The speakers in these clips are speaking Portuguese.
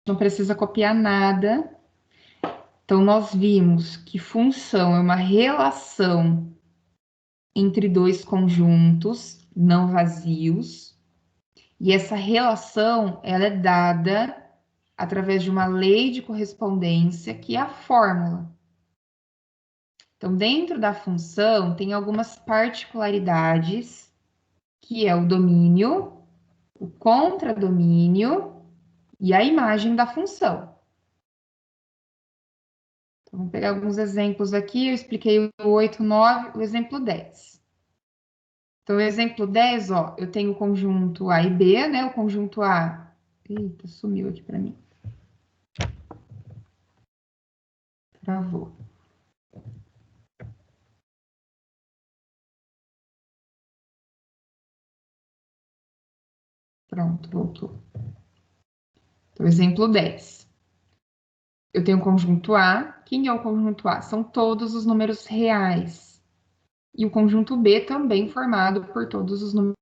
não precisa copiar nada. Então, nós vimos que função é uma relação entre dois conjuntos não vazios, e essa relação ela é dada através de uma lei de correspondência, que é a fórmula. Então, dentro da função, tem algumas particularidades, que é o domínio, o contradomínio e a imagem da função. Então, vamos pegar alguns exemplos aqui. Eu expliquei o 8, 9, o exemplo 10. Então, o exemplo 10, ó, eu tenho o conjunto A e B, né? O conjunto A... Eita, sumiu aqui para mim. Travou. Pronto, voltou. Então, exemplo 10. Eu tenho o conjunto A. Quem é o conjunto A? São todos os números reais. E o conjunto B também formado por todos os números.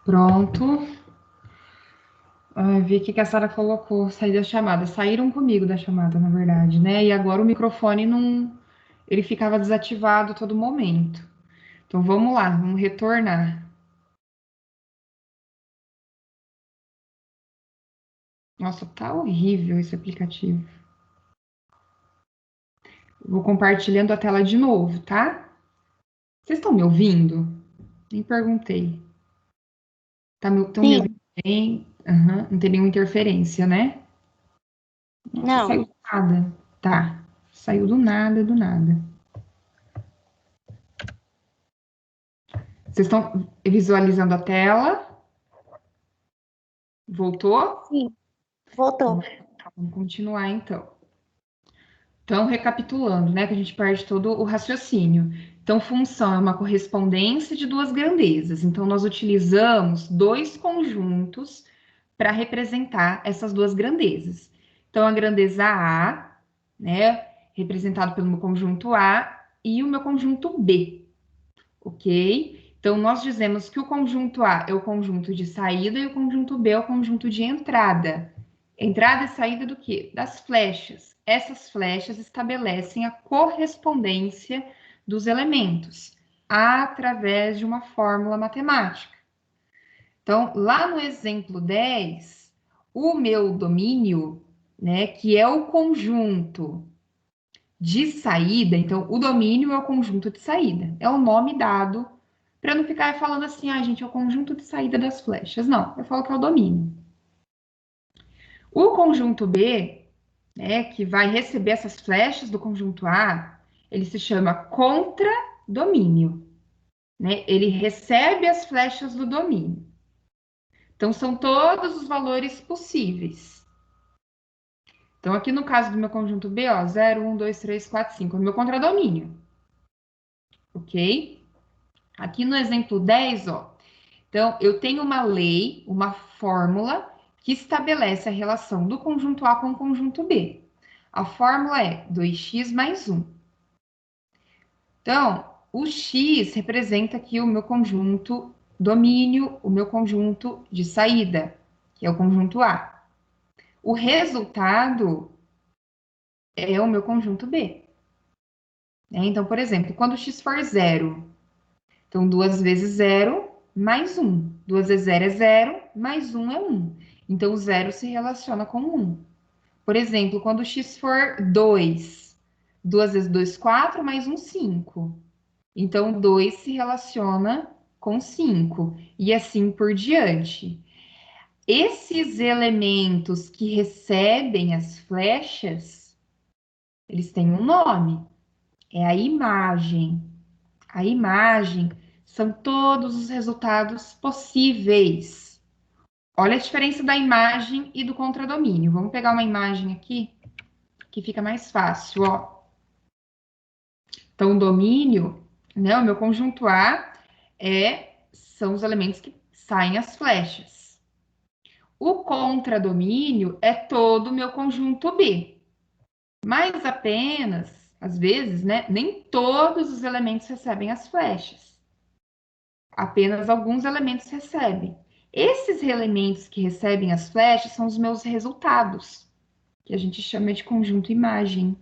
Pronto. Vi que a Sara colocou, sair da chamada. Saíram comigo da chamada, na verdade, né? E agora o microfone não. Ele ficava desativado todo momento. Então vamos lá, vamos retornar. Nossa, tá horrível esse aplicativo. Vou compartilhando a tela de novo, tá? Vocês estão me ouvindo? Nem perguntei. Estão me Sim, ouvindo bem? Aham, não tem nenhuma interferência, né? Nossa, não. saiu do nada. Tá. Saiu do nada, do nada. Vocês estão visualizando a tela? Voltou? Sim, voltou. Vamos continuar então. Então, recapitulando, né, que a gente perde todo o raciocínio. Então, função é uma correspondência de duas grandezas. Então, nós utilizamos dois conjuntos para representar essas duas grandezas. Então, a grandeza A, né, representado pelo meu conjunto A, e o meu conjunto B, ok? Então, nós dizemos que o conjunto A é o conjunto de saída e o conjunto B é o conjunto de entrada. Entrada e saída do quê? Das flechas. Essas flechas estabelecem a correspondência dos elementos através de uma fórmula matemática. Então, lá no exemplo 10, o meu domínio, né, que é o conjunto de saída, então o domínio é o conjunto de saída, é o nome dado para não ficar falando assim, ah, gente, é o conjunto de saída das flechas. Não, eu falo que é o domínio. O conjunto B, né, que vai receber essas flechas do conjunto A, ele se chama contradomínio, né? Ele recebe as flechas do domínio. Então, são todos os valores possíveis. Então, aqui no caso do meu conjunto B, ó, 0, 1, 2, 3, 4, 5, é o meu contradomínio, ok? Aqui no exemplo 10, ó, então, eu tenho uma lei, uma fórmula, que estabelece a relação do conjunto A com o conjunto B. A fórmula é 2x mais 1. Então, o x representa aqui o meu conjunto domínio, o meu conjunto de saída, que é o conjunto A. O resultado é o meu conjunto B. Então, por exemplo, quando x for zero, então 2 vezes zero mais 1. 2 vezes zero é zero, mais 1 é 1. Então, o zero se relaciona com 1. Por exemplo, quando x for 2, 2 vezes 2, 4, mais 1, 5. Então, 2 se relaciona com 5. E assim por diante. Esses elementos que recebem as flechas, eles têm um nome. É a imagem. A imagem são todos os resultados possíveis. Olha a diferença da imagem e do contradomínio. Vamos pegar uma imagem aqui que fica mais fácil, ó. Então, o domínio, né, o meu conjunto A são os elementos que saem as flechas. O contradomínio é todo o meu conjunto B. Mas apenas, às vezes, né, nem todos os elementos recebem as flechas. Apenas alguns elementos recebem. Esses elementos que recebem as flechas são os meus resultados, que a gente chama de conjunto imagem.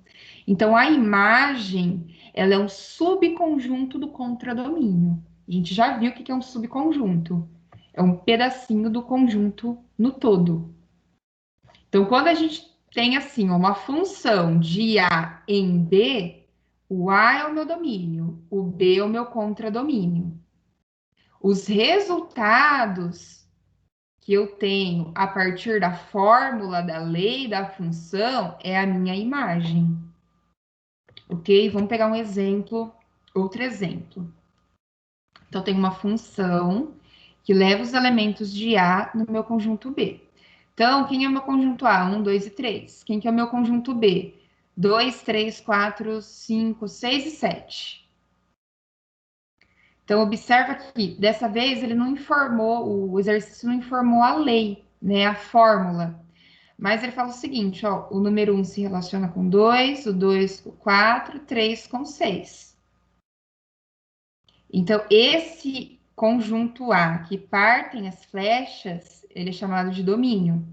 Então, a imagem, ela é um subconjunto do contradomínio. A gente já viu o que é um subconjunto. É um pedacinho do conjunto no todo. Então, quando a gente tem, assim, uma função de A em B, o A é o meu domínio, o B é o meu contradomínio. Os resultados que eu tenho a partir da fórmula, da lei, da função, é a minha imagem. Ok? Vamos pegar um exemplo, outro exemplo. Então, eu tenho uma função que leva os elementos de A no meu conjunto B. Então, quem é o meu conjunto A? 1, 2 e 3. Quem que é o meu conjunto B? 2, 3, 4, 5, 6 e 7. Então, observa que dessa vez ele não informou, o exercício não informou a lei, né, a fórmula. Mas ele fala o seguinte, ó, o número 1 se relaciona com 2, o 2 com 4, 3 com 6. Então, esse conjunto A que partem as flechas, ele é chamado de domínio.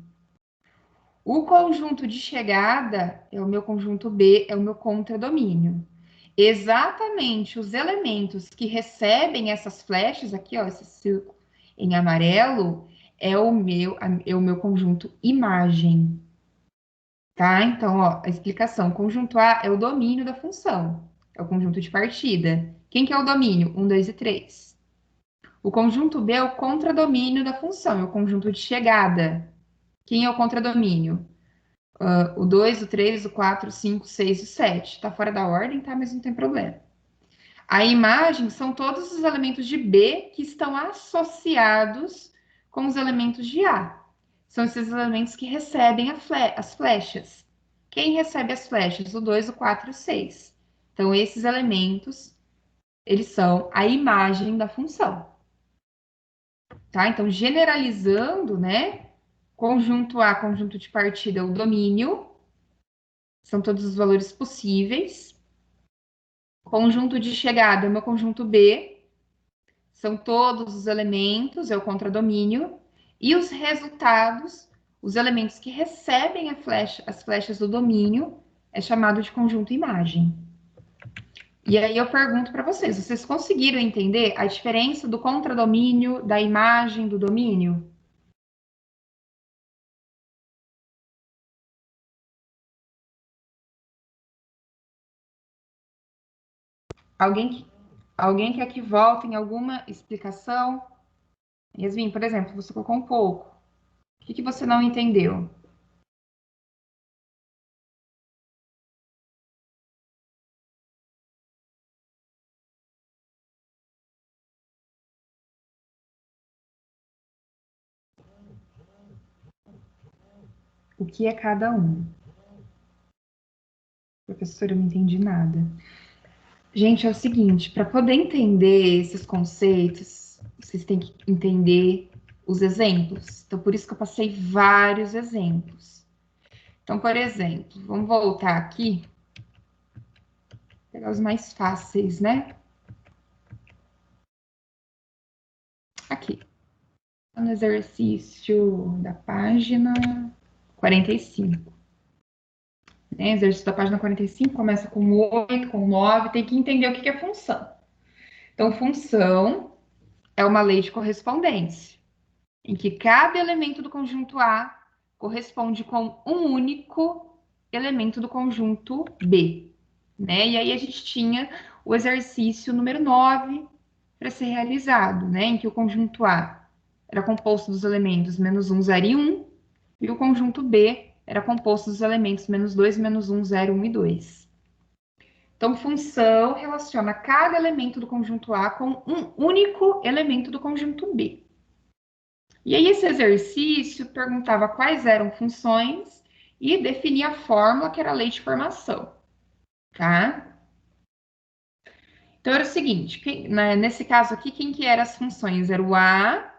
O conjunto de chegada é o meu conjunto B, é o meu contradomínio. Exatamente os elementos que recebem essas flechas aqui, ó, esse círculo em amarelo, é o meu conjunto imagem. Tá? Então, ó, a explicação. Conjunto A é o domínio da função. É o conjunto de partida. Quem que é o domínio? 1, 2 e 3. O conjunto B é o contradomínio da função, é o conjunto de chegada. Quem é o contradomínio? O 2, o 3, o 4, o 5, o 6 e o 7. Tá fora da ordem, tá? Mas não tem problema. A imagem são todos os elementos de B que estão associados com os elementos de A. São esses elementos que recebem as flechas. Quem recebe as flechas? O 2, o 4 e o 6. Então, esses elementos, eles são a imagem da função. Tá? Então, generalizando, né? Conjunto A, conjunto de partida, é o domínio. São todos os valores possíveis. Conjunto de chegada é o meu conjunto B. São todos os elementos, é o contradomínio. E os resultados, os elementos que recebem as flechas do domínio, é chamado de conjunto imagem. E aí eu pergunto para vocês, vocês conseguiram entender a diferença do contradomínio, da imagem, do domínio? Alguém, alguém quer que volte em alguma explicação? Yasmin, por exemplo, você colocou um pouco. O que que você não entendeu? O que é cada um? Professora, eu não entendi nada. Gente, é o seguinte, para poder entender esses conceitos, vocês têm que entender os exemplos. Então, por isso que eu passei vários exemplos. Então, por exemplo, vamos voltar aqui, pegar os mais fáceis, né? Aqui, no exercício da página 45. Né? Exercício da página 45 começa com 8, com 9, tem que entender o que é função. Então, função é uma lei de correspondência, em que cada elemento do conjunto A corresponde com um único elemento do conjunto B. Né? E aí a gente tinha o exercício número 9 para ser realizado, né? Em que o conjunto A era composto dos elementos menos 1, 0 e 1, e o conjunto B era composto dos elementos menos 2, menos 1, 0, 1 e 2. Então, função relaciona cada elemento do conjunto A com um único elemento do conjunto B. E aí, esse exercício perguntava quais eram funções e definia a fórmula, que era a lei de formação, tá? Então, era o seguinte, nesse caso aqui, quem que eram as funções? Era o A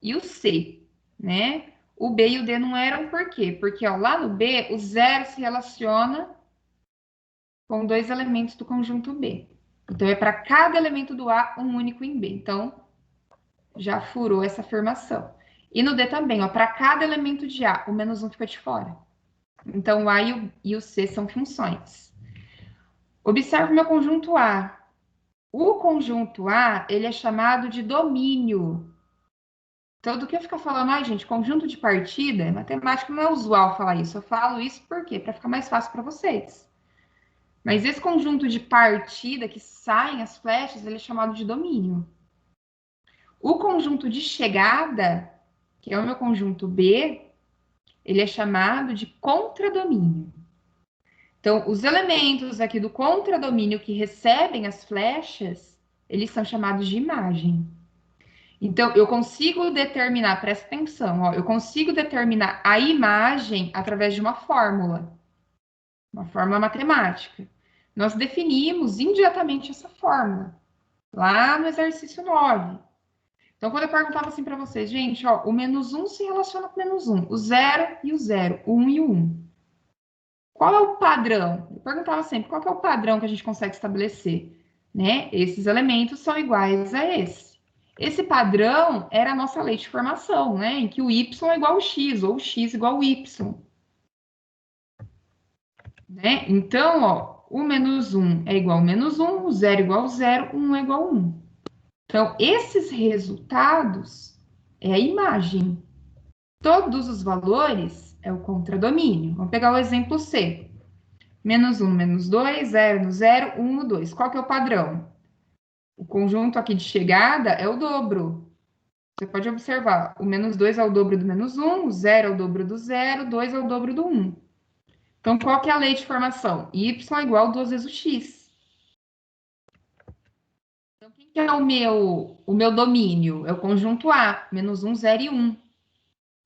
e o C, né? O B e o D não eram por quê? Porque ó, lá no B, o zero se relaciona com dois elementos do conjunto B. Então, é para cada elemento do A um único em B. Então, já furou essa afirmação. E no D também, ó, para cada elemento de A, o menos um fica de fora. Então, o A e o C são funções. Observe o meu conjunto A. O conjunto A, ele é chamado de domínio. Então, do que eu ficar falando, ai, gente, conjunto de partida, matemática não é usual falar isso. Eu falo isso por quê? Para ficar mais fácil para vocês. Mas esse conjunto de partida que saem as flechas, ele é chamado de domínio. O conjunto de chegada, que é o meu conjunto B, ele é chamado de contradomínio. Então, os elementos aqui do contradomínio que recebem as flechas, eles são chamados de imagem. Então, eu consigo determinar, presta atenção, ó, eu consigo determinar a imagem através de uma fórmula matemática. Nós definimos indiretamente essa fórmula, lá no exercício 9. Então, quando eu perguntava assim para vocês, gente, ó, o menos 1 se relaciona com o menos 1, o 0 e o 0, o 1 e o 1. Qual é o padrão? Eu perguntava sempre, qual é o padrão que a gente consegue estabelecer? Né? Esses elementos são iguais a esse. Esse padrão era a nossa lei de formação, né? Em que o y é igual ao x, ou o x igual ao y. Né? Então, ó, o menos 1 é igual ao menos 1, o 0 é igual ao 0, o 1 é igual ao 1. Então, esses resultados é a imagem. Todos os valores é o contradomínio. Vamos pegar o exemplo C. Menos 1, menos 2, 0 no 0, 1 no 2. Qual que é o padrão? O conjunto aqui de chegada é o dobro. Você pode observar, o menos 2 é o dobro do menos 1, o 0 é o dobro do 0, 2 é o dobro do 1. Então, qual que é a lei de formação? Y é igual a 2 vezes o x. Então, quem que é o meu domínio? É o conjunto A, menos 1, 0 e 1.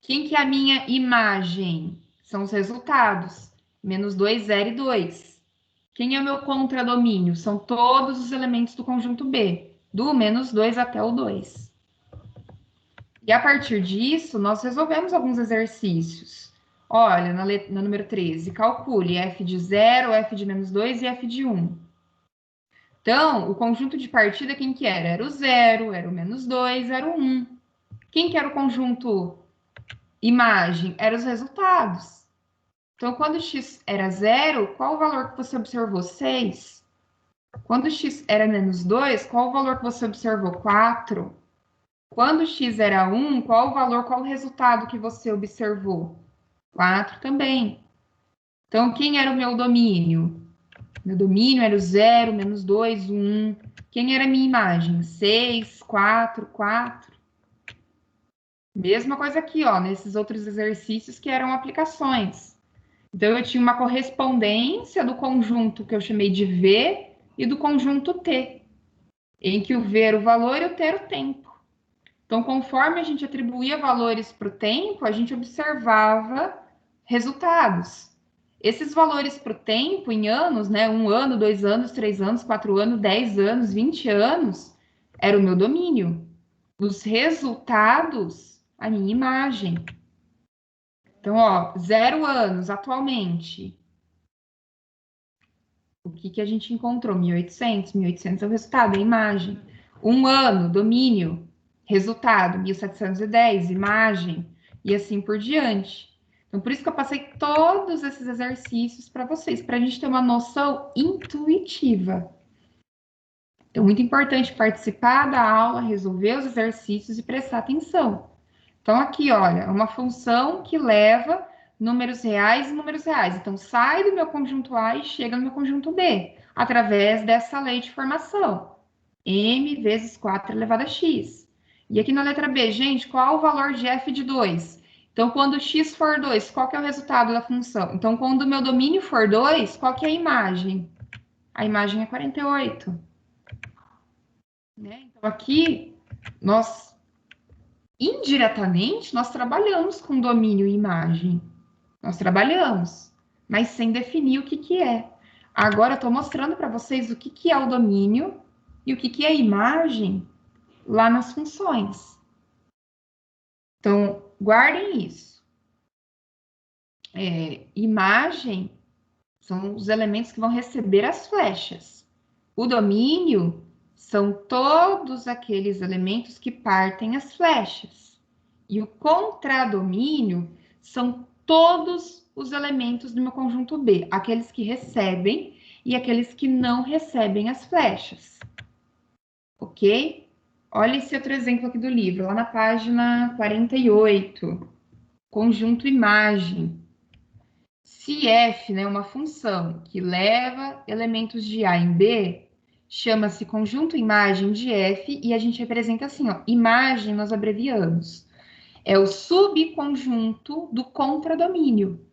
Quem que é a minha imagem? São os resultados. Menos 2, 0 e 2. Quem é o meu contradomínio? São todos os elementos do conjunto B, do -2 até o 2. E a partir disso, nós resolvemos alguns exercícios. Olha, na número 13, calcule f de 0, f de -2 e f de 1. Então, o conjunto de partida, quem que era? Era o 0, era o -2, era o 1. Quem que era o conjunto imagem? Eram os resultados. Então, quando x era 0, qual o valor que você observou? 6. Quando x era -2, qual o valor que você observou? 4. Quando x era 1, qual o valor, qual o resultado que você observou? 4 também. Então, quem era o meu domínio? Meu domínio era o 0, -2, o 1. Quem era a minha imagem? 6, 4, 4. Mesma coisa aqui, ó, nesses outros exercícios que eram aplicações. Então, eu tinha uma correspondência do conjunto que eu chamei de V e do conjunto T, em que o V era o valor e o T era o tempo. Então, conforme a gente atribuía valores para o tempo, a gente observava resultados. Esses valores para o tempo, em anos, né? 1 ano, 2 anos, 3 anos, 4 anos, 10 anos, 20 anos, era o meu domínio. Os resultados, a minha imagem. Então, ó, 0 anos atualmente. O que a gente encontrou? 1.800. 1.800 é o resultado, a imagem. 1 ano, domínio. Resultado, 1.710, imagem. E assim por diante. Então, por isso que eu passei todos esses exercícios para vocês, para a gente ter uma noção intuitiva. Então, muito importante participar da aula, resolver os exercícios e prestar atenção. Então, aqui, olha, uma função que leva números reais e números reais. Então, sai do meu conjunto A e chega no meu conjunto B, através dessa lei de formação. M vezes 4 elevado a x. E aqui na letra B, gente, qual o valor de f de 2? Então, quando x for 2, qual que é o resultado da função? Então, quando o meu domínio for 2, qual que é a imagem? A imagem é 48. Né? Então, aqui, nós indiretamente, nós trabalhamos com domínio e imagem. Nós trabalhamos, mas sem definir o que, que é. Agora eu estou mostrando para vocês o que, que é o domínio e o que, que é a imagem lá nas funções. Então, guardem isso. Imagem são os elementos que vão receber as flechas. O domínio são todos aqueles elementos que partem as flechas. E o contradomínio são todos os elementos do meu conjunto B, aqueles que recebem e aqueles que não recebem as flechas. Ok? Olha esse outro exemplo aqui do livro, lá na página 48. Conjunto imagem. Se f, né, uma função que leva elementos de A em B, chama-se conjunto imagem de f e a gente representa assim, ó, imagem nós abreviamos. É o subconjunto do contradomínio,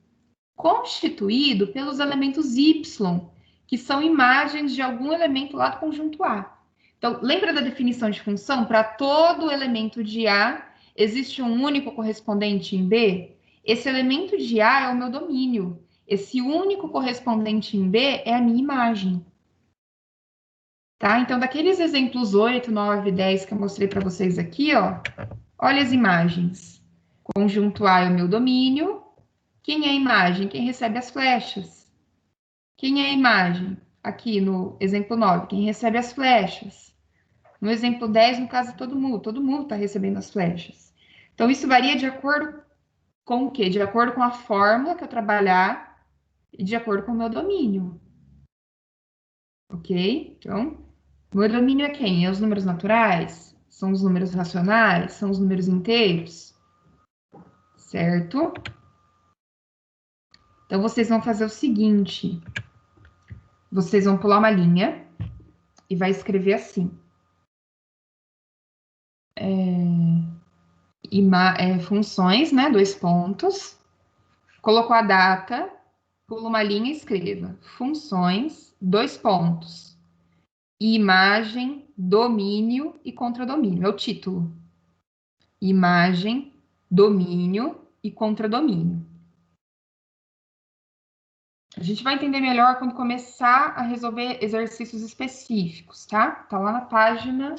constituído pelos elementos y, que são imagens de algum elemento lá do conjunto A. Então, lembra da definição de função? Para todo elemento de A, existe um único correspondente em B? Esse elemento de A é o meu domínio. Esse único correspondente em B é a minha imagem. Tá? Então, daqueles exemplos 8, 9, 10 que eu mostrei para vocês aqui, ó, olha as imagens. Conjunto A é o meu domínio. Quem é a imagem? Quem recebe as flechas. Quem é a imagem? Aqui no exemplo 9, quem recebe as flechas. No exemplo 10, no caso, todo mundo está recebendo as flechas. Então, isso varia de acordo com o quê? De acordo com a fórmula que eu trabalhar e de acordo com o meu domínio. Ok? Então, o meu domínio é quem? É os números naturais? São os números racionais? São os números inteiros? Certo? Então, vocês vão fazer o seguinte. Vocês vão pular uma linha e vai escrever assim. Funções, né? 2 pontos. Colocou a data, pula uma linha e escreva. Funções, 2 pontos. Imagem, domínio e contradomínio. É o título. Imagem, domínio e contradomínio. A gente vai entender melhor quando começar a resolver exercícios específicos, tá? Tá lá na página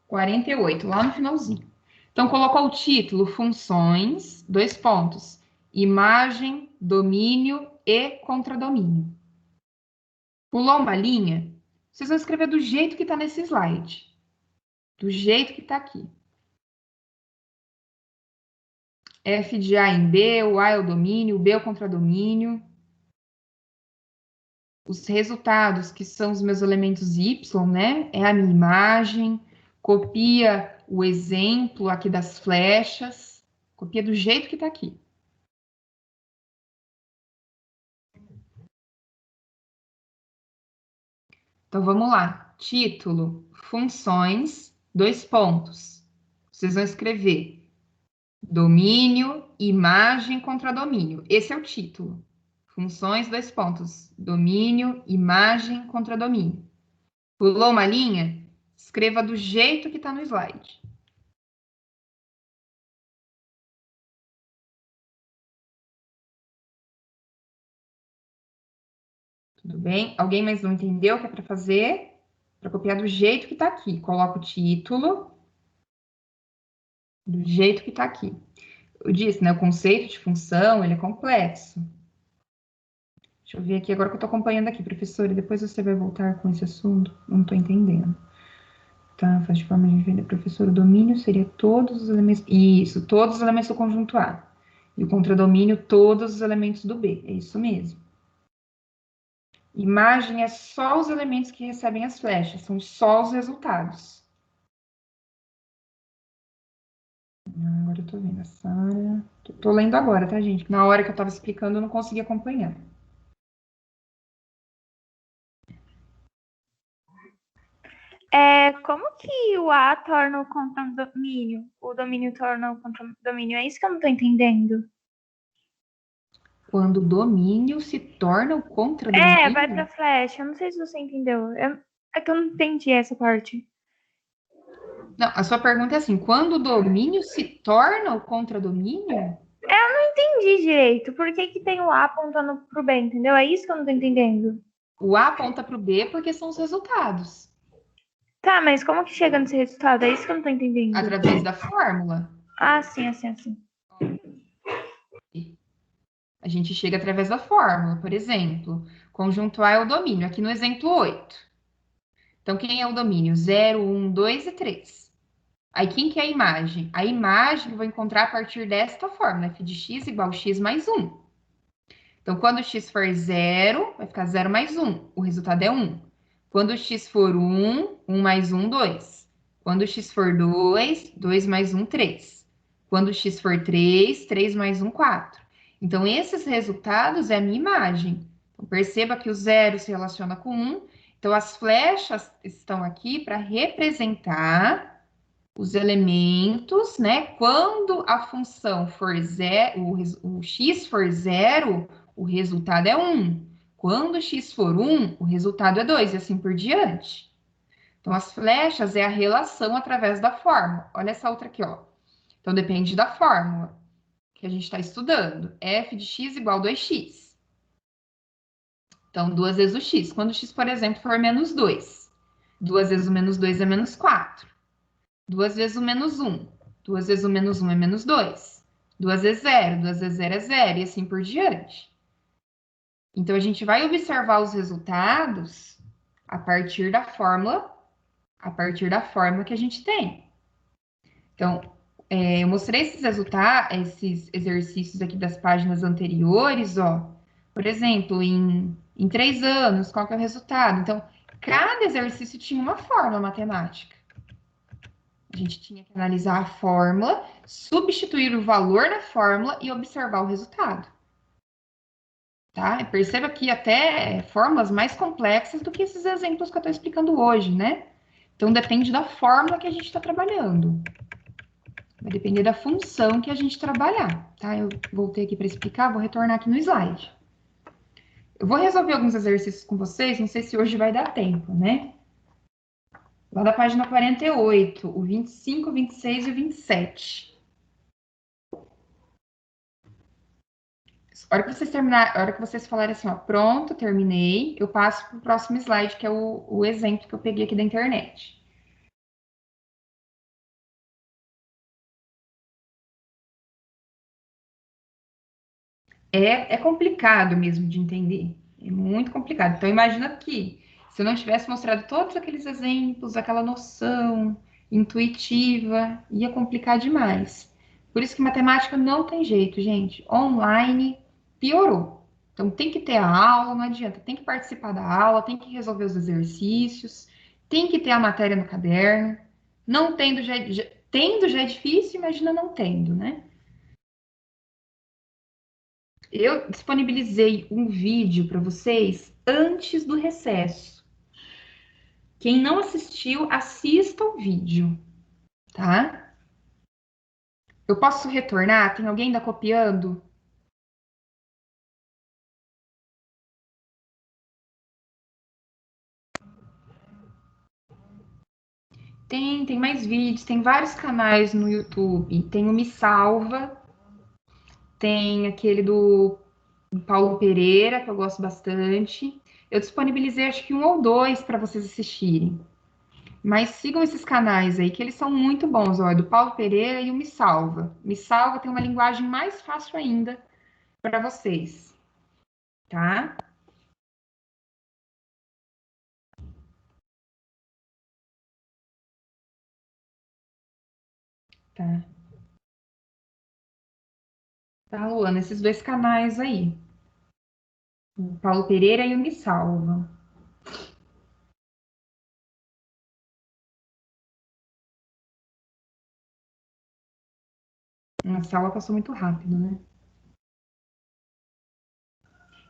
48, lá no finalzinho. Então, colocou o título, funções, dois pontos, imagem, domínio e contradomínio. Pulou uma linha, vocês vão escrever do jeito que está nesse slide. Do jeito que está aqui. F de A em B, o A é o domínio, o B é o contradomínio. Os resultados, que são os meus elementos Y, né? É a minha imagem. Copia o exemplo aqui das flechas. Copia do jeito que está aqui. Então, vamos lá. Título, funções, dois pontos. Vocês vão escrever domínio, imagem, contradomínio. Esse é o título. Funções, dois pontos. Domínio, imagem, contradomínio. Pulou uma linha? Escreva do jeito que está no slide. Tudo bem? Alguém mais não entendeu o que é para fazer? Para copiar do jeito que está aqui. Coloca o título do jeito que está aqui. Eu disse, né? O conceito de função, ele é complexo. Deixa eu ver aqui, agora que eu estou acompanhando aqui, professora, e depois você vai voltar com esse assunto? Não estou entendendo. Tá, faz de forma de entender, professor, o domínio seria todos os elementos... Isso, todos os elementos do conjunto A. E o contradomínio, todos os elementos do B. É isso mesmo. Imagem é só os elementos que recebem as flechas, são só os resultados. Agora eu tô vendo a Sara. Tô lendo agora, tá, gente? Na hora que eu tava explicando, eu não consegui acompanhar. Como que o A torna o contradomínio? O domínio torna o contradomínio? É isso que eu não tô entendendo. Quando o domínio se torna o contradomínio. Vai pra flecha. Eu não sei se você entendeu. É que eu não entendi essa parte. Não, a sua pergunta é assim: quando o domínio se torna o contradomínio? Eu não entendi direito. Por que que tem o A apontando pro B, entendeu? É isso que eu não tô entendendo. O A aponta para o B porque são os resultados. Tá, mas como que chega nesse resultado? É isso que eu não tô entendendo. Através da fórmula. Ah, sim, assim. A gente chega através da fórmula, por exemplo. Conjunto A é o domínio, aqui no exemplo 8. Então, quem é o domínio? 0, 1, 2 e 3. Aí, quem que é a imagem? A imagem eu vou encontrar a partir desta fórmula, f de x igual a x mais 1. Então, quando x for 0, vai ficar 0 mais 1. O resultado é 1. Quando x for 1, 1 mais 1, 2. Quando x for 2, 2 mais 1, 3. Quando x for 3, 3 mais 1, 4. Então, esses resultados é a minha imagem. Então, perceba que o 0 se relaciona com 1. Então, as flechas estão aqui para representar os elementos, né? Quando a função for 0, o x for 0, o resultado é 1. Quando x for 1, o resultado é 2, e assim por diante. Então, as flechas é a relação através da fórmula. Olha essa outra aqui, ó. Então, depende da fórmula que a gente está estudando. F de x igual a 2x. Então, 2 vezes o x. Quando o x, por exemplo, for menos 2. 2 vezes o menos 2 é menos 4. 2 vezes o menos 1. 2 vezes o menos 1 é menos 2. 2 vezes 0. 2 vezes 0 é 0. E assim por diante. Então, a gente vai observar os resultados a partir da fórmula que a gente tem. Então, eu mostrei esses resultados, esses exercícios aqui das páginas anteriores, ó. Por exemplo, em 3 anos, qual que é o resultado? Então, cada exercício tinha uma fórmula matemática. A gente tinha que analisar a fórmula, substituir o valor na fórmula e observar o resultado. Tá? Perceba que até fórmulas mais complexas do que esses exemplos que eu estou explicando hoje, né? Então, depende da fórmula que a gente está trabalhando. Vai depender da função que a gente trabalhar, tá? Eu voltei aqui para explicar, vou retornar aqui no slide. Eu vou resolver alguns exercícios com vocês, não sei se hoje vai dar tempo, né? Lá da página 48, o 25, 26 e o 27. A hora que vocês terminar, a hora que vocês falarem assim, ó, pronto, terminei, eu passo para o próximo slide, que é o exemplo que eu peguei aqui da internet. É complicado mesmo de entender. É muito complicado. Então, imagina que se eu não tivesse mostrado todos aqueles exemplos, aquela noção intuitiva, ia complicar demais. Por isso que matemática não tem jeito, gente. Online piorou. Então, tem que ter a aula, não adianta. Tem que participar da aula, tem que resolver os exercícios, tem que ter a matéria no caderno. Não tendo tendo já é difícil, imagina não tendo, né? Eu disponibilizei um vídeo para vocês antes do recesso. Quem não assistiu, assista o vídeo, tá? Eu posso retornar? Tem alguém ainda copiando? Tem mais vídeos, tem vários canais no YouTube. Tem o Me Salva, tem aquele do Paulo Pereira, que eu gosto bastante. Eu disponibilizei acho que um ou dois para vocês assistirem. Mas sigam esses canais aí, que eles são muito bons, ó, do Paulo Pereira e o Me Salva. Me Salva tem uma linguagem mais fácil ainda para vocês, tá? Tá, tá, Luana, esses dois canais aí, o Paulo Pereira e o Me Salva. Essa aula passou muito rápido, né?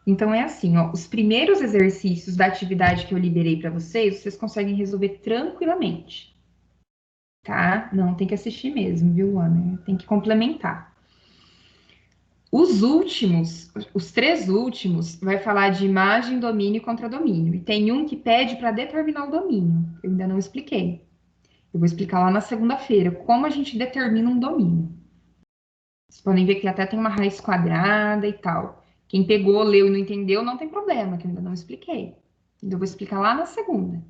Então é assim, ó, os primeiros exercícios da atividade que eu liberei para vocês, vocês conseguem resolver tranquilamente, tá? Não tem que assistir mesmo, viu, Luana? Tem que complementar. Os últimos, os três últimos, vai falar de imagem, domínio e contradomínio. E tem um que pede para determinar o domínio. Eu ainda não expliquei. Eu vou explicar lá na segunda-feira como a gente determina um domínio. Vocês podem ver que até tem uma raiz quadrada e tal. Quem pegou, leu e não entendeu, não tem problema, que eu ainda não expliquei. Então, eu vou explicar lá na segunda.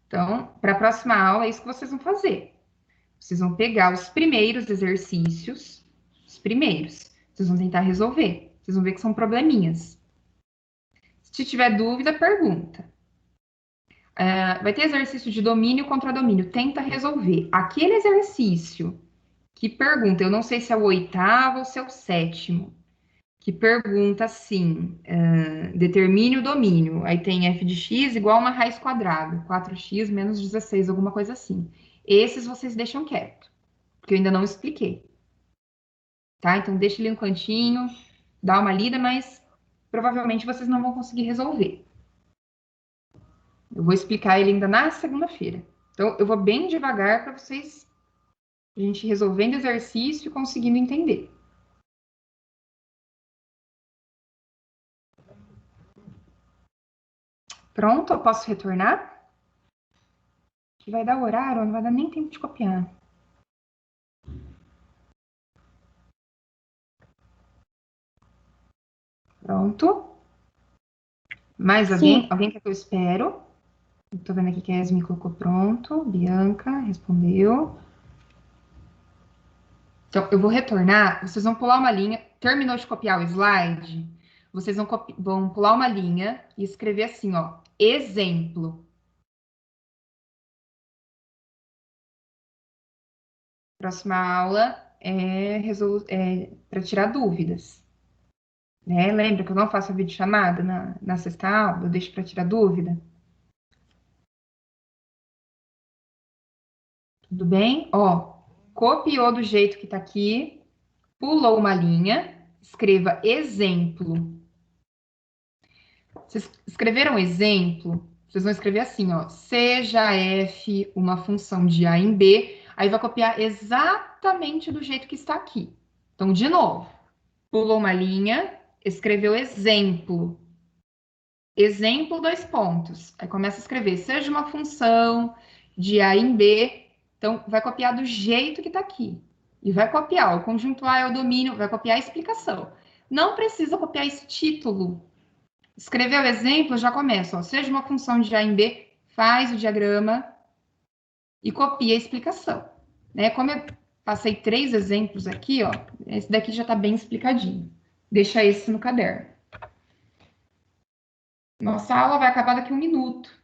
Então, para a próxima aula, é isso que vocês vão fazer. Vocês vão pegar os primeiros exercícios, os primeiros. Vocês vão tentar resolver. Vocês vão ver que são probleminhas. Se tiver dúvida, pergunta. Vai ter exercício de domínio contra domínio. Tenta resolver. Aquele exercício que pergunta, eu não sei se é o oitavo ou se é o sétimo, que pergunta assim, determine o domínio. Aí tem f de x igual a uma raiz quadrada, 4x menos 16, alguma coisa assim. Esses vocês deixam quieto, porque eu ainda não expliquei, tá? Então deixa ele no cantinho, dá uma lida, mas provavelmente vocês não vão conseguir resolver. Eu vou explicar ele ainda na segunda-feira. Então eu vou bem devagar para vocês, a gente resolvendo exercício e conseguindo entender. Pronto, eu posso retornar? Que vai dar horário, não vai dar nem tempo de copiar. Pronto. Mais alguém? Sim. Alguém quer que eu espero? Estou vendo aqui que a Esme colocou pronto. Bianca respondeu. Então, eu vou retornar. Vocês vão pular uma linha. Terminou de copiar o slide? Vocês vão pular uma linha e escrever assim, ó. Exemplo. Próxima aula é para tirar dúvidas. Né? Lembra que eu não faço a videochamada na sexta aula? Eu deixo para tirar dúvida. Tudo bem? Ó, copiou do jeito que está aqui, pulou uma linha, escreva exemplo. Vocês escreveram exemplo? Vocês vão escrever assim, ó, seja f uma função de a em b, aí vai copiar exatamente do jeito que está aqui. Então, de novo, pulou uma linha, escreveu exemplo. Exemplo, dois pontos. Aí começa a escrever, seja uma função de a em b, então vai copiar do jeito que está aqui. e vai copiar. O conjunto A é o domínio, vai copiar a explicação. Não precisa copiar esse título. Escreveu o exemplo, já começa. Ó, seja uma função de A em B, faz o diagrama e copia a explicação. Né? Como eu passei 3 exemplos aqui, ó, esse daqui já está bem explicadinho. Deixa esse no caderno. Nossa aula vai acabar daqui a 1 minuto.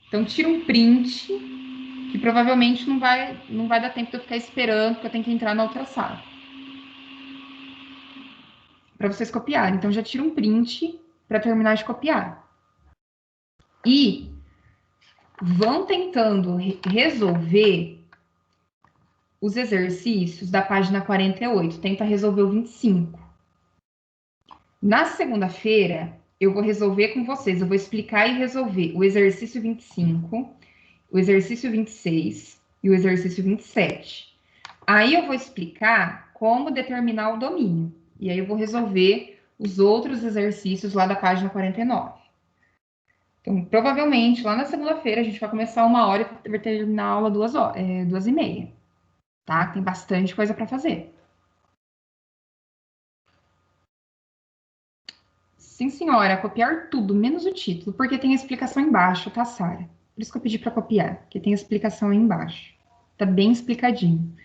Então, tira um print, que provavelmente não vai dar tempo de eu ficar esperando, porque eu tenho que entrar na outra sala. Para vocês copiarem. Então, já tira um print para terminar de copiar. E vão tentando resolver os exercícios da página 48. Tenta resolver o 25. Na segunda-feira, eu vou resolver com vocês. Eu vou explicar e resolver o exercício 25, o exercício 26 e o exercício 27. Aí eu vou explicar como determinar o domínio. E aí eu vou resolver os outros exercícios lá da página 49. Então, provavelmente, lá na segunda-feira, a gente vai começar 1h e vai terminar a aula 2h30. Tá? Tem bastante coisa para fazer. Sim, senhora, copiar tudo, menos o título, porque tem a explicação embaixo, tá, Sara? Por isso que eu pedi para copiar, porque tem a explicação aí embaixo. Tá bem explicadinho.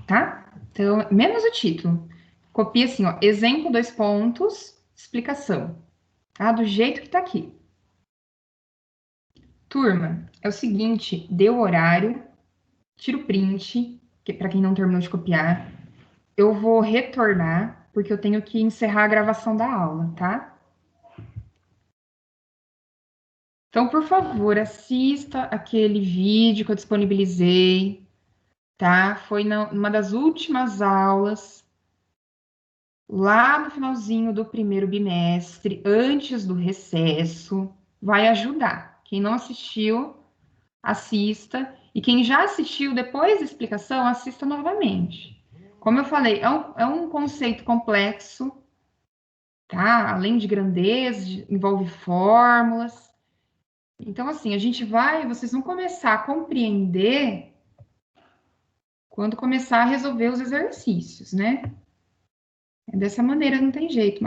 Tá? Então, menos o título. Copia assim, ó, exemplo, 2 pontos, explicação. Tá? Do jeito que tá aqui. Turma, é o seguinte, deu o horário, tira o print, que para quem não terminou de copiar. Eu vou retornar, porque eu tenho que encerrar a gravação da aula, tá? Então, por favor, assista aquele vídeo que eu disponibilizei, tá? Foi numa das últimas aulas, lá no finalzinho do primeiro bimestre, antes do recesso, vai ajudar. Quem não assistiu, assista. E quem já assistiu, depois da explicação, assista novamente. Como eu falei, é um conceito complexo, tá? Além de grandeza, envolve fórmulas. Então, assim, vocês vão começar a compreender quando começar a resolver os exercícios, né? É dessa maneira, não tem jeito.